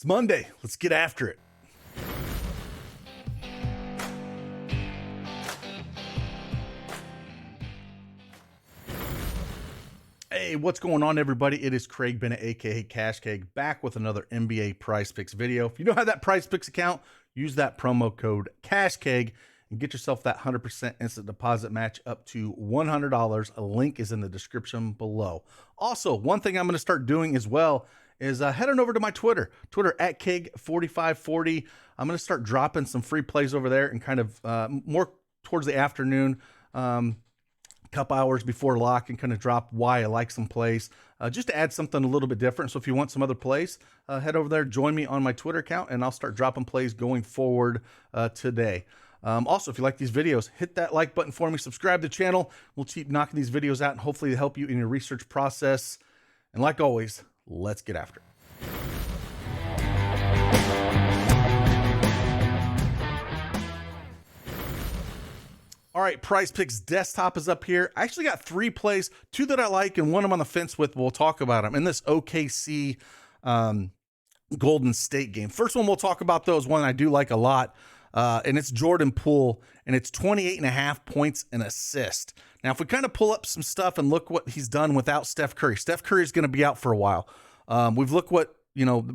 It's Monday. Let's get after it. Hey, what's going on, everybody? It is Craig Bennett, aka Cash Cake, back with another NBA Prizepicks video. If you don't have that Prizepicks account, use that promo code CashCake and get yourself that 100% instant deposit match up to $100. A link is in the description below. Also, one thing I'm going to start doing as well is head on over to my Twitter at Keg4540. I'm going to start dropping some free plays over there and kind of more towards the afternoon, couple hours before lock, and kind of drop why I like some plays, just to add something a little bit different. So if you want some other plays, head over there, join me on my Twitter account, and I'll start dropping plays going forward today. Also, if you like these videos, hit that like button for me, subscribe to the channel. We'll keep knocking these videos out and hopefully help you in your research process. And like always, let's get after it. All right, Prizepicks desktop is up here. I actually got three plays, two that I like and one I'm on the fence with. We'll talk about them in this OKC Golden State game. First one we'll talk about, though, is one I do like a lot, and it's Jordan Poole, and it's 28.5 points and assist. Now, if we kind of pull up some stuff and look what he's done without Steph Curry, Steph Curry is going to be out for a while. We've looked what,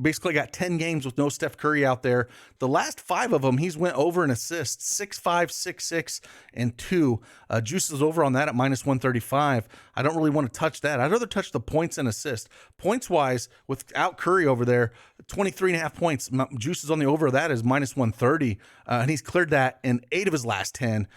basically got 10 games with no Steph Curry out there. The last 5 of them, he's went over in assists, 6-5, 6-6, and 2. Juice is over on that at -135. I don't really want to touch that. I'd rather touch the points and assists. Points-wise, without Curry over there, 23.5 points. Juice is on the over of that is -130, and he's cleared that in 8 of his last 10.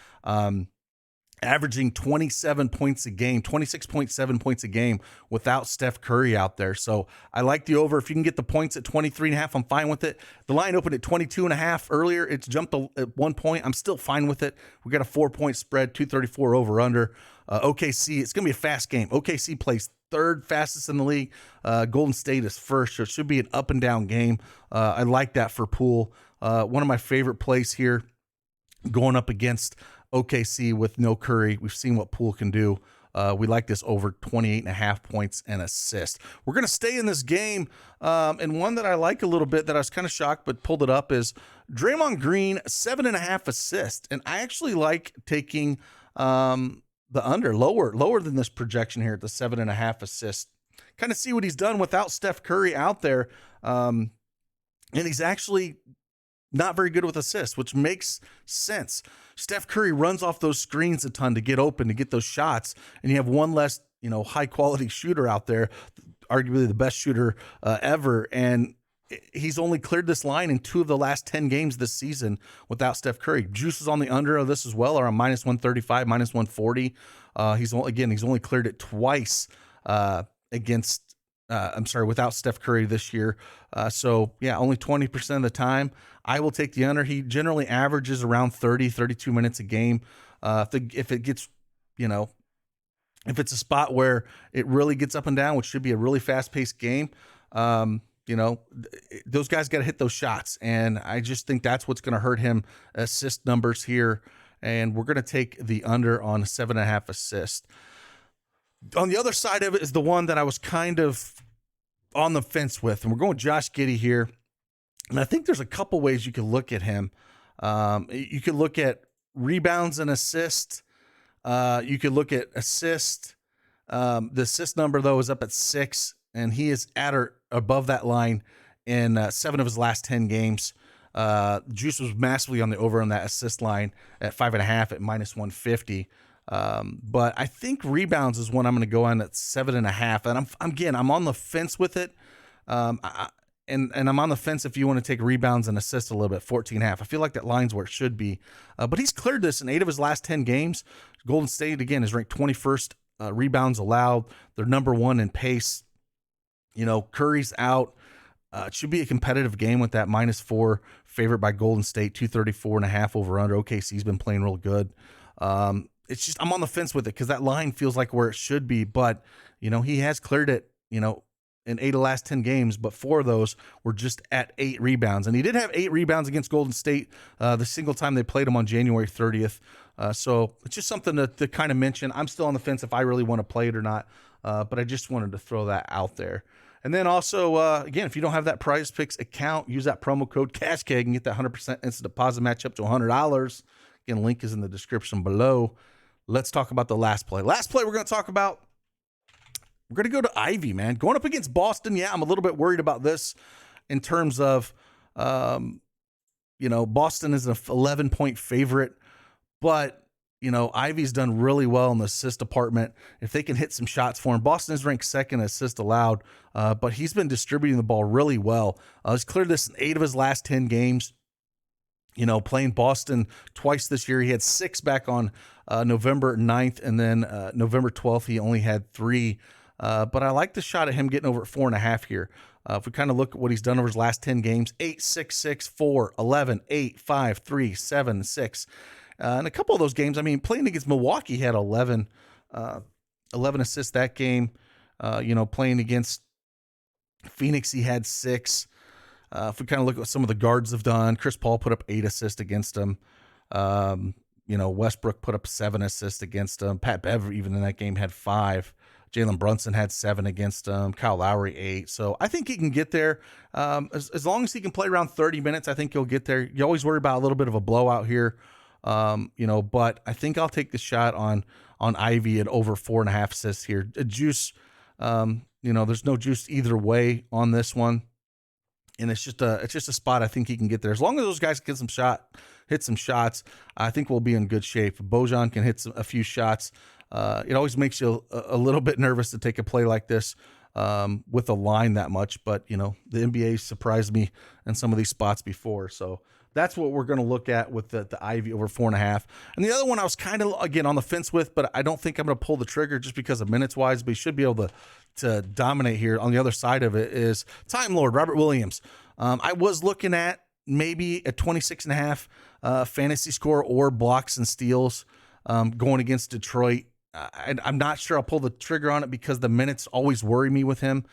Averaging 27 points a game, 26.7 points a game without Steph Curry out there. So I like the over. If you can get the points at 23.5, I'm fine with it. The line opened at 22.5 earlier. It's jumped at 1 point. I'm still fine with it. We got a 4-point spread, 234 over under. OKC, it's going to be a fast game. OKC plays third fastest in the league. Golden State is first, so it should be an up and down game. I like that for Poole. One of my favorite plays here going up against OKC with no Curry. We've seen what Poole can do. We like this over 28.5 points and assist. We're going to stay in this game. And one that I like a little bit that I was kind of shocked but pulled it up is Draymond Green, 7.5 assists. And I actually like taking the under, lower than this projection here at the 7.5 assists. Kind of see what he's done without Steph Curry out there. And he's actually not very good with assists, which makes sense. Steph Curry runs off those screens a ton to get open, to get those shots, and you have one less, high-quality shooter out there, arguably the best shooter ever, and he's only cleared this line in 2 of the last 10 games this season without Steph Curry. Juice is on the under of this as well, around -135, -140. He's only cleared it twice without Steph Curry this year. So yeah, only 20% of the time. I will take the under. He generally averages around 30, 32 minutes a game. If it gets, if it's a spot where it really gets up and down, which should be a really fast-paced game, those guys got to hit those shots. And I just think that's what's going to hurt him assist numbers here. And we're going to take the under on 7.5 assists. On the other side of it is the one that I was kind of on the fence with, and we're going Josh Giddey here. And I think there's a couple ways you could look at him. You could look at rebounds and assists. You could look at assist. The assist number, though, is up at 6, and he is at or above that line in 7 of his last 10 games. Juice was massively on the over on that assist line at 5.5 at -150. But I think rebounds is one I'm going to go on at 7.5. And I'm on the fence with it. And I'm on the fence if you want to take rebounds and assists a little bit, 14.5. I feel like that line's where it should be. But he's cleared this in 8 of his last 10 games. Golden State, again, is ranked 21st rebounds allowed. They're number 1 in pace. Curry's out. It should be a competitive game with that -4 favorite by Golden State, 234.5 over under. OKC's been playing real good. It's just I'm on the fence with it because that line feels like where it should be. But, he has cleared it, in 8 of the last 10 games, but 4 of those were just at 8 rebounds. And he did have 8 rebounds against Golden State the single time they played him on January 30th. So it's just something to kind of mention. I'm still on the fence if I really want to play it or not, but I just wanted to throw that out there. And then also, again, if you don't have that PrizePicks account, use that promo code CashKeg and get that 100% instant deposit match up to $100. Again, link is in the description below. Let's talk about the last play. Last play we're going to talk about, we're going to go to Ivy, man. Going up against Boston, yeah, I'm a little bit worried about this in terms of, you know, Boston is an 11-point favorite, but you know, Ivy's done really well in the assist department. If they can hit some shots for him, Boston is ranked second in assist allowed, but he's been distributing the ball really well. He's cleared this in 8 of his last 10 games. You know, playing Boston twice this year. He had 6 back on November 9th, and then November 12th, he only had 3. But I like the shot at him getting over at 4.5 here. If we kind of look at what he's done over his last 10 games, 8, 6, 6, 4, 11, 8, 5, 3, 7, 6. And a couple of those games, I mean, playing against Milwaukee, he had 11 assists that game. You know, playing against Phoenix, he had 6. If we kind of look at what some of the guards have done, Chris Paul put up 8 assists against him. You know, Westbrook put up 7 assists against him. Pat Bev, even in that game, had 5. Jalen Brunson had 7 against him. Kyle Lowry 8. So I think he can get there. As long as he can play around 30 minutes, I think he'll get there. You always worry about a little bit of a blowout here. You know, but I think I'll take the shot on Ivy at over 4.5 assists here. Juice, you know, there's no juice either way on this one. And it's just a spot I think he can get there. As long as those guys hit some shots, I think we'll be in good shape. If Bojan can hit a few shots, it always makes you a little bit nervous to take a play like this with a line that much. But, you know, the NBA surprised me in some of these spots before. So that's what we're going to look at with the Ivy over 4.5. And the other one I was kind of, again, on the fence with, but I don't think I'm going to pull the trigger just because of minutes wise, but he should be able to dominate here. On the other side of it is Time Lord, Robert Williams. I was looking at maybe a 26.5 fantasy score or blocks and steals going against Detroit. I'm not sure I'll pull the trigger on it because the minutes always worry me with him.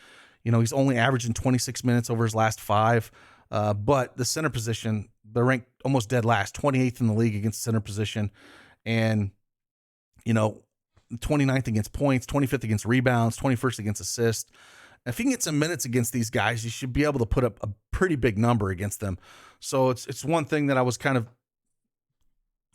You know, he's only averaging 26 minutes over his last 5. But the center position, they're ranked almost dead last, 28th in the league against center position. And, you know, 29th against points, 25th against rebounds, 21st against assists. If he can get some minutes against these guys, you should be able to put up a pretty big number against them. So it's one thing that I was kind of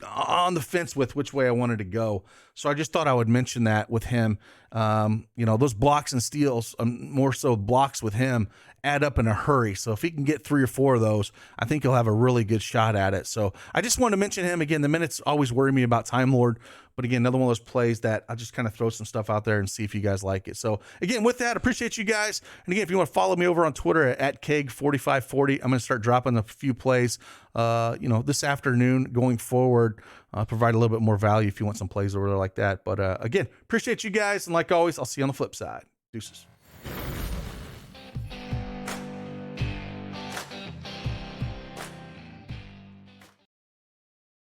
on the fence with which way I wanted to go. So I just thought I would mention that with him. You know, those blocks and steals, more so blocks with him, add up in a hurry. So if he can get 3 or 4 of those, I think he'll have a really good shot at it. So I just wanted to mention him. Again, the minutes always worry me about Time Lord. But again, another one of those plays that I'll just kind of throw some stuff out there and see if you guys like it. So again, with that, appreciate you guys. And again, if you want to follow me over on Twitter at Keg4540, I'm going to start dropping a few plays, you know, this afternoon going forward. Provide a little bit more value if you want some plays over there like that. But again, appreciate you guys. And like always, I'll see you on the flip side. Deuces.